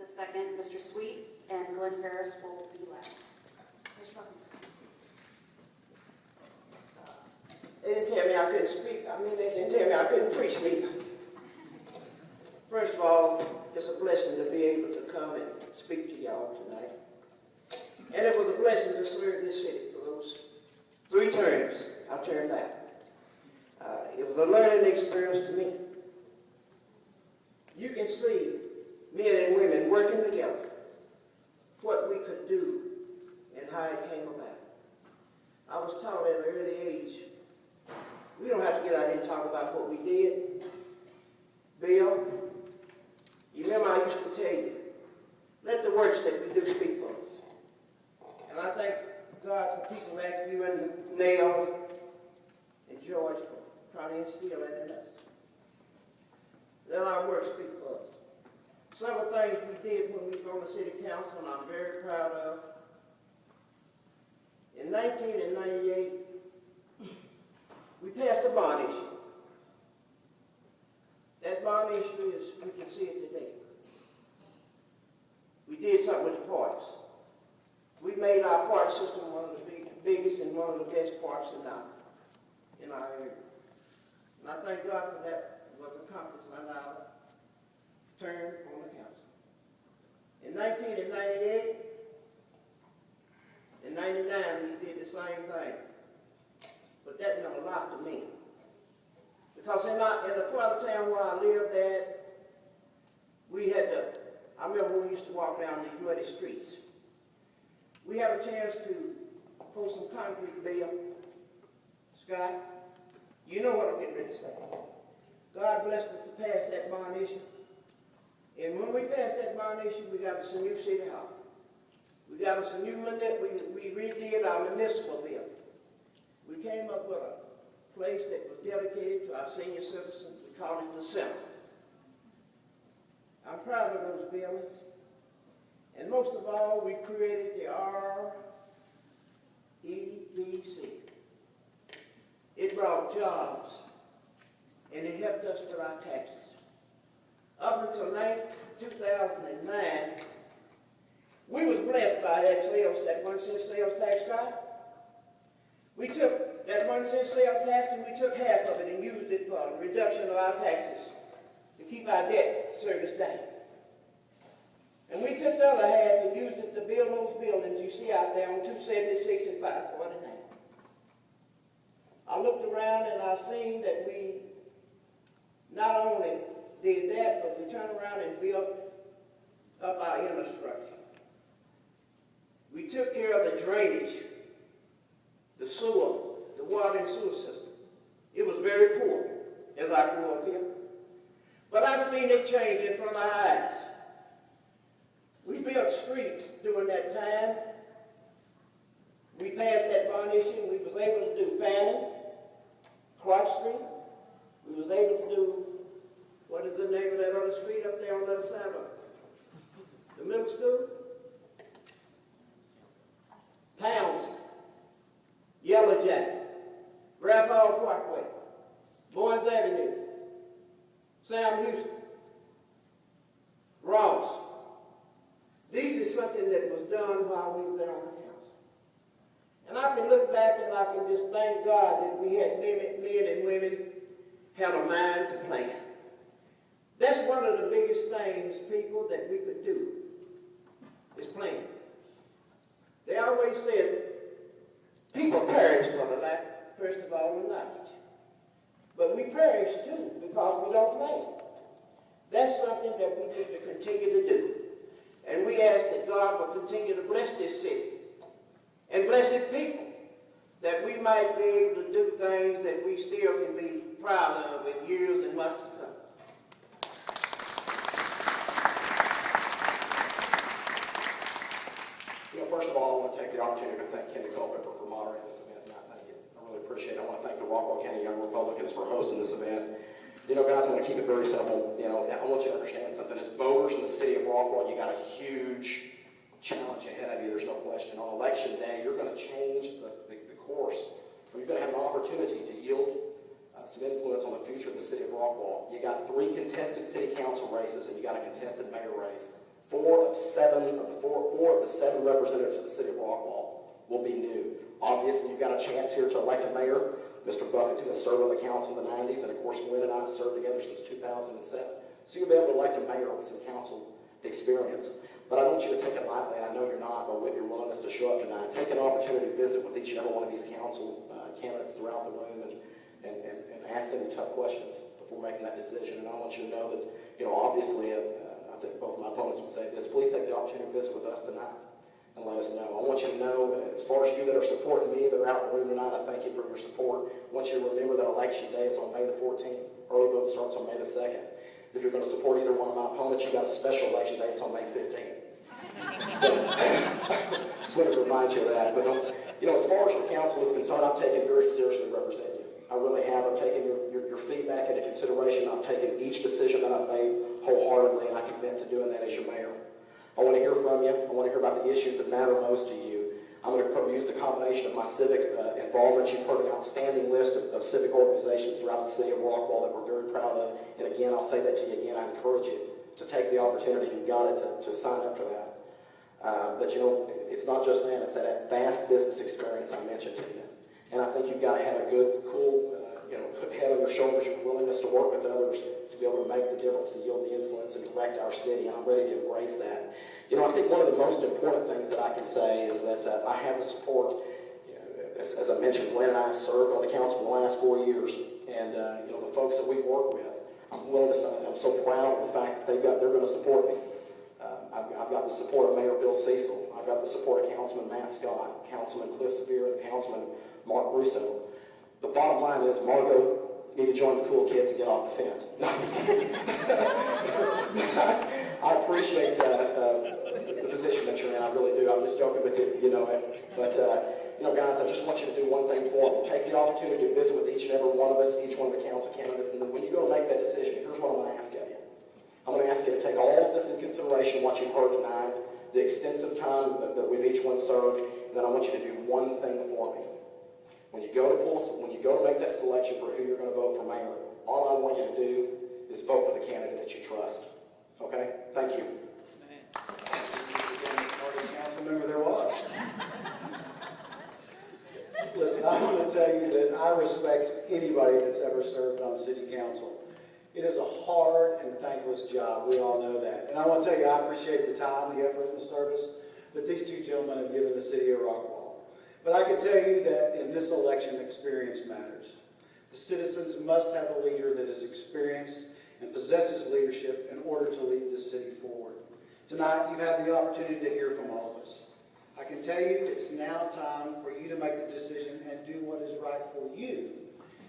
The second, Mr. Sweet, and Glenn Ferris will be last. Mr. Buckman. They didn't tell me I couldn't speak. They didn't tell me I couldn't preach me. First of all, it's a blessing to be able to come and speak to y'all tonight. And it was a blessing to serve this city for those 3 terms I turned out. It was a learning experience to me. You can see men and women working together, what we could do and how it came about. I was taught at an early age, we don't have to get out here and talk about what we did. Bill, you remember I used to tell you, let the works that we do speak for us. And I thank God for people like you and Neil and George for trying to instill that in us. Let our work speak for us. Some of the things we did when we was on the city council, and I'm very proud of. In 1998, we passed a bond issue. That bond issue is, we can see it today. We did something with the parks. We made our park system one of the biggest and one of the best parks in our area. And I thank God for that was accomplished under our term on the council. In 1998 and 99, we did the same thing. But that meant a lot to me. Because in the part of town where I lived at, we had I remember we used to walk down these muddy streets. We had a chance to pour some concrete, Bill, Scott. You know what I'm getting ready to say. God blessed us to pass that bond issue. And when we passed that bond issue, we got us a new city hall. We got us a new, we redid our municipal building. We came up with a place that was dedicated to our senior citizens. We called it the Center. I'm proud of those buildings. And most of all, we created the REBC. It brought jobs, and it helped us with our taxes. Up until 2009, we was blessed by that 1 cent sales tax card. We took that 1 cent sales tax and we took half of it and used it for a reduction of our taxes to keep our debt service down. And we took the other half and used it to build those buildings you see out there on 276 and 549. I looked around and I seen that we not only did that, but we turned around and built up our infrastructure. We took care of the drainage, the sewer, the water and sewer system. It was very poor as I grew up here. But I seen it change in front of our eyes. We built streets during that time. We passed that bond issue and we was able to do Fannin, Clark Street. We was able to do, what is the name of that other street up there on the other side of it? The middle school? Townsend, Yellow Jacket, Ralph Hall Parkway, Bowens Avenue, Sam Houston, Ross. These are something that was done while we was there on the council. And I can look back and I can just thank God that we had men and women had a mind to plan. That's one of the biggest things, people, that we could do, is plan. They always said, people perish for the lack, first of all, of knowledge. But we perish too, because we don't plan. That's something that we need to continue to do. And we ask that God will continue to bless this city and bless its people, that we might be able to do things that we still can be proud of in years and months to come. First of all, I want to take the opportunity to thank Kenny Culpepper for moderating this event tonight. Thank you. I really appreciate it. I want to thank the Rockwall County Young Republicans for hosting this event. Guys, I'm going to keep it very simple. I want you to understand something. As voters in the city of Rockwall, you got a huge challenge ahead of you. There's no question. On election day, you're going to change the course. You're going to have an opportunity to yield some influence on the future of the city of Rockwall. You got 3 contested city council races, and you got a contested mayor race. Four of the seven representatives of the city of Rockwall will be new. Obviously, you've got a chance here to elect a mayor. Mr. Buffington has served on the council in the 90s, and of course, Glenn and I have served together since 2007. So you'll be able to elect a mayor with some council experience. But I want you to take it lightly, and I know you're not, but with your willingness to show up tonight, take an opportunity to visit with each and every one of these council candidates throughout the room and ask them tough questions before making that decision. And I want you to know that, obviously, I think both my opponents would say this, please take the opportunity to visit with us tonight and let us know. I want you to know, as far as you that are supporting me, that are out in the room tonight, I thank you for your support. I want you to remember that election day is on May the 14th. Early vote starts on May the 2nd. If you're going to support either one of my opponents, you got a special election day. It's on May 15th. So, just wanted to remind you of that. But, as far as your council is concerned, I'm taking very seriously representing you. I really have. I'm taking your feedback into consideration. I'm taking each decision that I've made wholeheartedly, and I commit to doing that as your mayor. I want to hear from you. I want to hear about the issues that matter most to you. I'm going to use the combination of my civic involvement. You've heard an outstanding list of civic organizations throughout the city of Rockwall that we're very proud of. And again, I'll say that to you again. I encourage you to take the opportunity, if you've got it, to sign up for that. But it's not just that. It's that vast business experience I mentioned to you. And I think you've got to have a good, cool, head on your shoulders, your willingness to work with others to be able to make the difference and yield the influence and direct our city. And I'm ready to embrace that. I think one of the most important things that I can say is that I have the support. As I mentioned, Glenn and I have served on the council for the last 4 years. And, the folks that we work with, I'm willing to say I'm so proud of the fact that they're going to support me. I've got the support of Mayor Bill Cecil. I've got the support of Councilman Matt Scott, Councilman Cliff Sevier, and Councilman Mark Russo. The bottom line is, Margo, you need to join the cool kids and get off the fence. No, I'm just kidding. I appreciate the position that you're in. I really do. I'm just joking with you, But, guys, I just want you to do one thing for me. Take the opportunity to visit with each and every one of us, each one of the council candidates, and then when you go to make that decision, here's what I'm going to ask of you. I'm going to ask you to take all of this into consideration, what you've heard tonight, the extensive time that we've each one served, and then I want you to do one thing for me. When you go to make that selection for who you're going to vote for mayor, all I want you to do is vote for the candidate that you trust. Okay? Thank you. Council member there was. Listen, I want to tell you that I respect anybody that's ever served on city council. It is a hard and thankless job. We all know that. And I want to tell you, I appreciate the time, the effort, and the service that these two gentlemen have given the city of Rockwall. But I can tell you that in this election, experience matters. The citizens must have a leader that is experienced and possesses leadership in order to lead this city forward. Tonight, you've had the opportunity to hear from all of us. I can tell you it's now time for you to make the decision and do what is right for you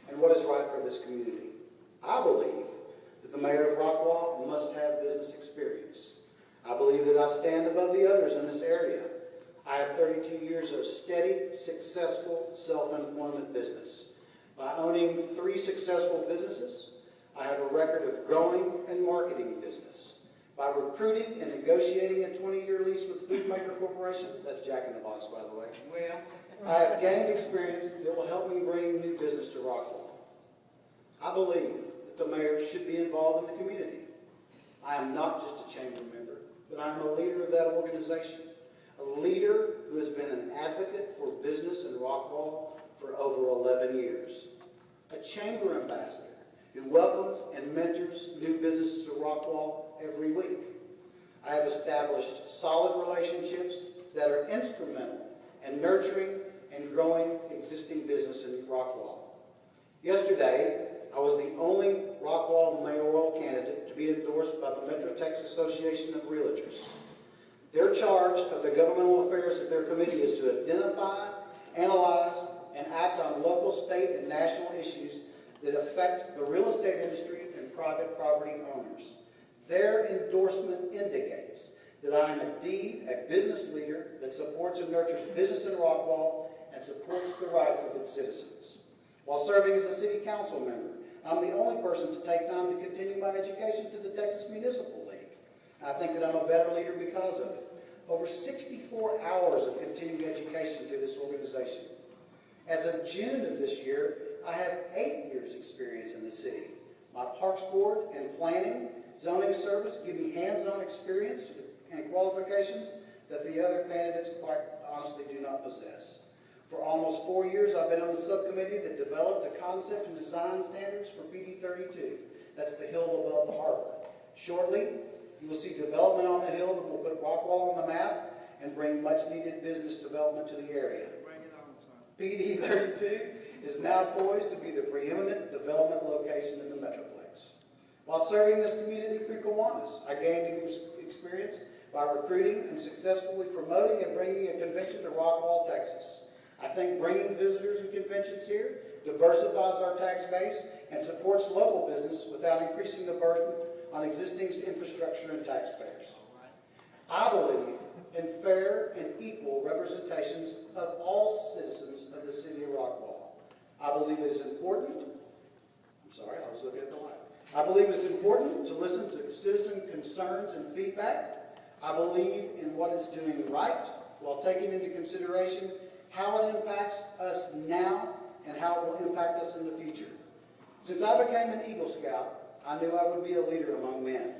and what is right for this community. I believe that the mayor of Rockwall must have business experience. I believe that I stand above the others in this area. I have 32 years of steady, successful self-employment business. By owning 3 successful businesses, I have a record of growing and marketing business. By recruiting and negotiating a 20-year lease with Food Maker Corporation, that's Jack in the Box, by the way, I have gained experience that will help me bring new business to Rockwall. I believe that the mayor should be involved in the community. I am not just a chamber member, but I am a leader of that organization, a leader who has been an advocate for business in Rockwall for over 11 years, a chamber ambassador who welcomes and mentors new businesses to Rockwall every week. I have established solid relationships that are instrumental in nurturing and growing existing business in Rockwall. Yesterday, I was the only Rockwall Mayoral candidate to be endorsed by the Metro Texas Association of Realtors. Their charge of the governmental affairs of their committee is to identify, analyze, and act on local, state, and national issues that affect the real estate industry and private property owners. Their endorsement indicates that I am indeed a business leader that supports and nurtures business in Rockwall and supports the rights of its citizens. While serving as a city council member, I'm the only person to take time to continue my education to the Texas Municipal League. I think that I'm a better leader because of it. Over 64 hours of continuing education through this organization. As of June of this year, I have 8 years experience in the city. My Parks Board and Planning, Zoning Service give me hands-on experience and qualifications that the other candidates quite honestly do not possess. For almost 4 years, I've been on the subcommittee that developed the concept and design standards for PD 32. That's the hill above the harbor. Shortly, you will see development on the hill that will put Rockwall on the map and bring much-needed business development to the area. PD 32 is now poised to be the preeminent development location in the Metroplex. While serving this community through Kiwanis, I gained experience by recruiting and successfully promoting and bringing a convention to Rockwall, Texas. I think bringing visitors and conventions here diversifies our tax base and supports local business without increasing the burden on existing infrastructure and taxpayers. I believe in fair and equal representations of all citizens of the city of Rockwall. I believe it is important, I was looking at the line. I believe it's important to listen to citizen concerns and feedback. I believe in what is doing right while taking into consideration how it impacts us now and how it will impact us in the future. Since I became an Eagle Scout, I knew I would be a leader among men.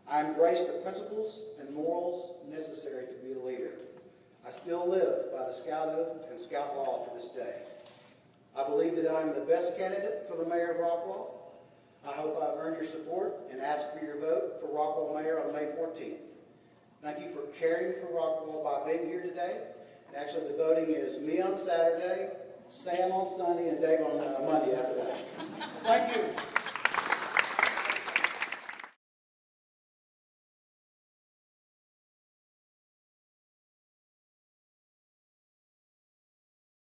I embraced the principles and morals necessary to be a leader. I still live by the Scout Oath and Scout Law to this day. I believe that I am the best candidate for the mayor of Rockwall. I hope I've earned your support and ask for your vote for Rockwall Mayor on May 14th. Thank you for caring for Rockwall by being here today. And actually, the voting is me on Saturday, Sam on Sunday, and Dave on Monday after that. Thank you.